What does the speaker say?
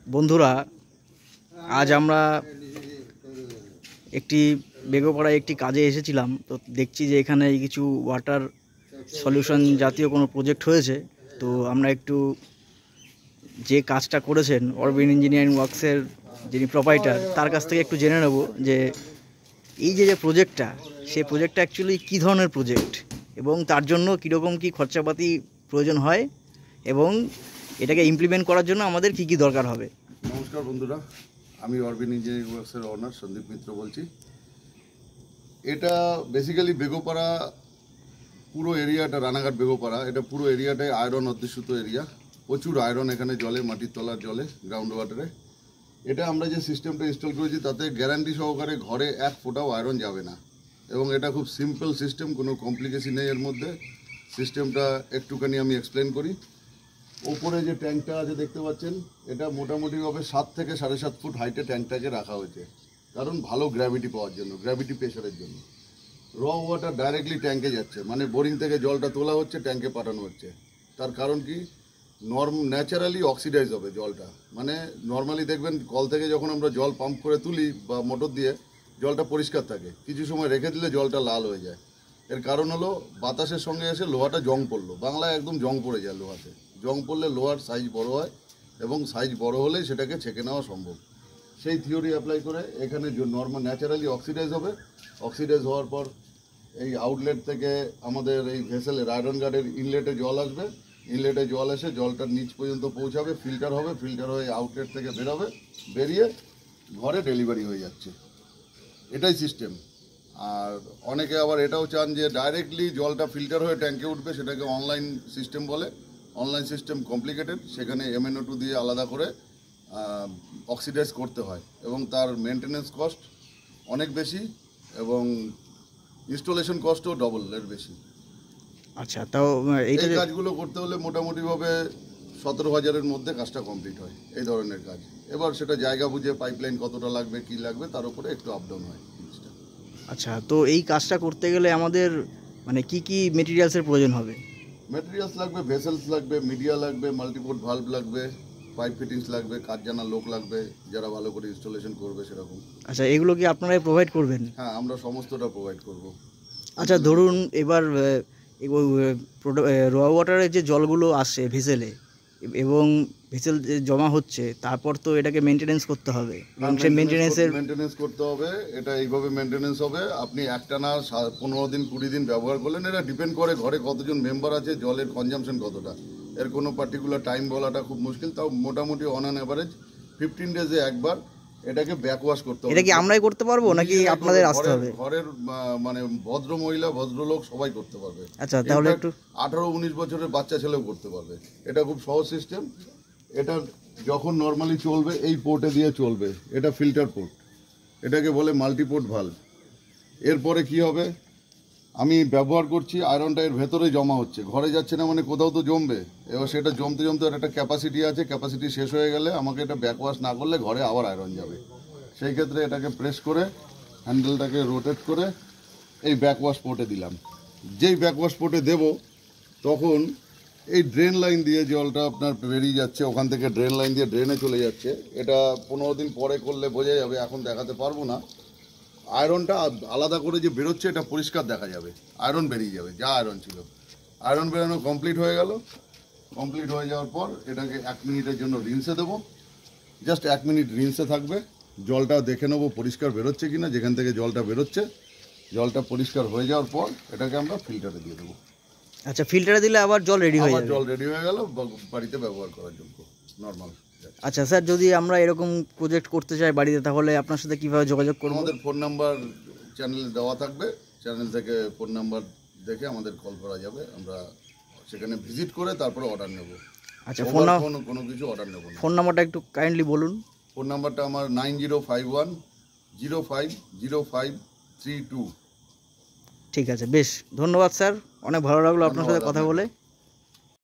বন্ধুরা, আজ আমরা একটি বেগোপাড়ায় একটি কাজে এসেছিলাম। তো দেখছি যে এখানে কিছু ওয়াটার সলিউশন জাতীয় কোনো প্রজেক্ট হয়েছে। তো আমরা একটু যে কাজটা করেছেন অরবিন ইঞ্জিনিয়ারিং ওয়ার্কসের যিনি প্রোপাইটার, তার কাছ থেকে একটু জেনে নেব যে এই যে প্রজেক্টটা, সেই প্রজেক্টটা অ্যাকচুয়ালি কী ধরনের প্রজেক্ট এবং তার জন্য কীরকম কী খরচাপাতি প্রয়োজন হয় এবং এটাকে ইমপ্লিমেন্ট করার জন্য আমাদের কি কি দরকার হবে। নমস্কার বন্ধুরা, আমি অরবিন ইঞ্জিনিয়ারিং ওয়ার্কসের অনার সন্দীপ মিত্র বলছি। এটা বেসিক্যালি বেগোপাড়া পুরো এরিয়াটা, রানাঘাট বেগোপাড়া, এটা পুরো এরিয়াটাই আয়রন অধ্যুষিত এরিয়া। প্রচুর আয়রন এখানে জলে, মাটির তলার জলে, গ্রাউন্ড ওয়াটারে। এটা আমরা যে সিস্টেমটা ইনস্টল করেছি তাতে গ্যারান্টি সহকারে ঘরে এক ফোঁটাও আয়রন যাবে না, এবং এটা খুব সিম্পল সিস্টেম, কোনো কমপ্লিকেশন নেই এর মধ্যে। সিস্টেমটা একটুখানি আমি এক্সপ্লেন করি। ওপরে যে ট্যাঙ্কটা আছে দেখতে পাচ্ছেন, এটা মোটামুটিভাবে 7 থেকে 7.5 ফুট হাইটে ট্যাঙ্কটাকে রাখা হয়েছে, কারণ ভালো গ্র্যাভিটি পাওয়ার জন্য, গ্র্যাভিটি প্রেশারের জন্য। র ওয়াটার ডাইরেক্টলি ট্যাঙ্কে যাচ্ছে, মানে বোরিং থেকে জলটা তোলা হচ্ছে, ট্যাঙ্কে পাঠানো হচ্ছে। তার কারণ কি, ন্যাচারালি অক্সিডাইজ হবে জলটা। মানে নর্মালি দেখবেন কল থেকে যখন আমরা জল পাম্প করে তুলি বা মোটর দিয়ে, জলটা পরিষ্কার থাকে, কিছু সময় রেখে দিলে জলটা লাল হয়ে যায়। এর কারণ হলো বাতাসের সঙ্গে এসে লোহাটা জং পড়লো, বাংলায় একদম জং পড়ে যায়। লোহাতে জং পড়লে লোহার সাইজ বড় হয়, এবং সাইজ বড় হলেই সেটাকে ছেঁকে নেওয়া সম্ভব। সেই থিওরি অ্যাপ্লাই করে এখানে নর্মাল ন্যাচারালি অক্সিডাইজ হবে। অক্সিডাইজ হওয়ার পর এই আউটলেট থেকে আমাদের এই ভেসেলের আয়রন গার্ডের ইনলেটে জল আসবে। ইনলেটে জল এসে জলটার নিচ পর্যন্ত পৌঁছাবে, ফিল্টার হবে, ফিল্টার হয়ে আউটলেট থেকে বেরোবে, বেরিয়ে ঘরে ডেলিভারি হয়ে যাচ্ছে। এটাই সিস্টেম। আর অনেকে আবার এটাও চান যে ডাইরেক্টলি জলটা ফিল্টার হয়ে ট্যাঙ্কে উঠবে, সেটাকে অনলাইন সিস্টেম বলে। অনলাইন সিস্টেম কমপ্লিকেটেড, সেখানে MnO2 দিয়ে আলাদা করে অক্সিডাইজ করতে হয়, এবং তার মেনটেনেন্স কস্ট অনেক বেশি, এবং ইনস্টলেশন কস্টও ডবল এর বেশি। আচ্ছা, তাও এই কাজগুলো করতে হলে মোটামুটিভাবে 17,000-এর মধ্যে কাজটা কমপ্লিট হয়, এই ধরনের কাজ। এবার সেটা জায়গা বুঝে পাইপলাইন কতটা লাগবে, কি লাগবে, তার উপরে একটু আপ ডাউন হয় জিনিসটা। আচ্ছা, তো এই কাজটা করতে গেলে আমাদের মানে কি কি মেটেরিয়ালসের প্রয়োজন হবে? মেটেরিয়ালস লাগবে, ভেসেলস লাগবে, মিডিয়া লাগবে, মাল্টিপোর্ট ভাল্ব লাগবে, পাইপ ফিটিংস লাগবে, কাজ জানা লোক লাগবে যারা ভালো করে ইনস্টলেশন করবে সেরকম। আচ্ছা, এগুলো কি আপনারাই প্রোভাইড করবেন? হ্যাঁ, আমরা সমস্তটা প্রোভাইড করব। আচ্ছা, ধরুন এবার র ওয়াটারের যে জলগুলো আসে ভেসেলে এবং ভেসেল যে জমা হচ্ছে, তারপর তো এটাকে মেনটেনেন্স করতে হবে, এবং সেই মেনটেনেন্স করতে হবে। এটা এইভাবে মেনটেনেন্স হবে, আপনি একটানা 15 দিন 20 দিন ব্যবহার করলেন। এটা ডিপেন্ড করে ঘরে কতজন মেম্বার আছে, জলের কনজামশন কতটা, এর কোনো পার্টিকুলার টাইম বলাটা খুব মুশকিল। তাও মোটামুটি অন অ্যান অ্যাভারেজ 15 ডেজে একবার এটাকে ব্যাকওয়াশ করতে হবে। এটা কি আমরাই করতে পারবো নাকি আপনাদের আসতে হবে? ঘরের মানে ভদ্র মহিলা, ভদ্রলোক সবাই করতে পারবে। আচ্ছা, তাহলে একটু 18-19 বছরের বাচ্চা ছেলেও করতে পারবে। এটা খুব সহজ সিস্টেম। এটা যখন নর্মালি চলবে এই পোর্টে দিয়ে চলবে, এটা ফিল্টার পোর্ট, এটাকে বলে মাল্টিপোর্ট ভালভ। এরপরে কি হবে, আমি ব্যবহার করছি, আয়রনটা এর ভেতরে জমা হচ্ছে, ঘরে যাচ্ছে না, মানে কোথাও তো জমবে। এবার সেটা জমতে জমতে একটা ক্যাপাসিটি আছে, ক্যাপাসিটি শেষ হয়ে গেলে আমাকে এটা ব্যাকওয়াশ না করলে ঘরে আবার আয়রন যাবে। সেই ক্ষেত্রে এটাকে প্রেস করে হ্যান্ডেলটাকে রোটেট করে এই ব্যাকওয়াশ পোর্টে দিলাম। যেই ব্যাকওয়াশ পোর্টে দেব, তখন এই ড্রেন লাইন দিয়ে জলটা আপনার বেরিয়ে যাচ্ছে, ওখান থেকে ড্রেন লাইন দিয়ে ড্রেনে চলে যাচ্ছে। এটা 15 দিন পরে করলে বোঝা যাবে, এখন দেখাতে পারবো না। আয়রনটা আলাদা করে যে বেরোচ্ছে, এটা পরিষ্কার দেখা যাবে, আয়রন বেরিয়ে যাবে, যা আয়রন ছিল। আয়রন বেরোনো কমপ্লিট হয়ে গেল। কমপ্লিট হয়ে যাওয়ার পর এটাকে 1 মিনিটের জন্য রিন্সে দেবো। জাস্ট 1 মিনিট রিন্সে থাকবে। জলটা দেখে নেবো পরিষ্কার বেরোচ্ছে কিনা। যেখান থেকে জলটা বেরোচ্ছে, জলটা পরিষ্কার হয়ে যাওয়ার পর এটাকে আমরা ফিল্টারে দিয়ে দেবো। আচ্ছা, ফিল্টারে দিলে আবার জল রেডি হয়ে যাবে? জল রেডি হয়ে গেল, বাড়িতে ব্যবহার করার জন্য নর্মাল। আচ্ছা স্যার, যদি আমরা এরকম প্রজেক্ট করতে চাই বাড়িতে, তাহলে আপনার সাথে কিভাবে যোগাযোগ করব? আমাদের ফোন নাম্বার চ্যানেলে দেওয়া থাকবে, চ্যানেল থেকে ফোন নাম্বার দেখে আমাদের কল করা যাবে। আমরা সেখানে ভিজিট করে তারপরে অর্ডার নেব। আচ্ছা, কোনো কিছু অর্ডার নেব না। ফোন নাম্বারটা একটু কাইন্ডলি বলুন। ফোন নাম্বারটা আমার 9051050532। ঠিক আছে, বেশ, ধন্যবাদ স্যার, অনেক ভালো লাগলো আপনার সাথে কথা বলে।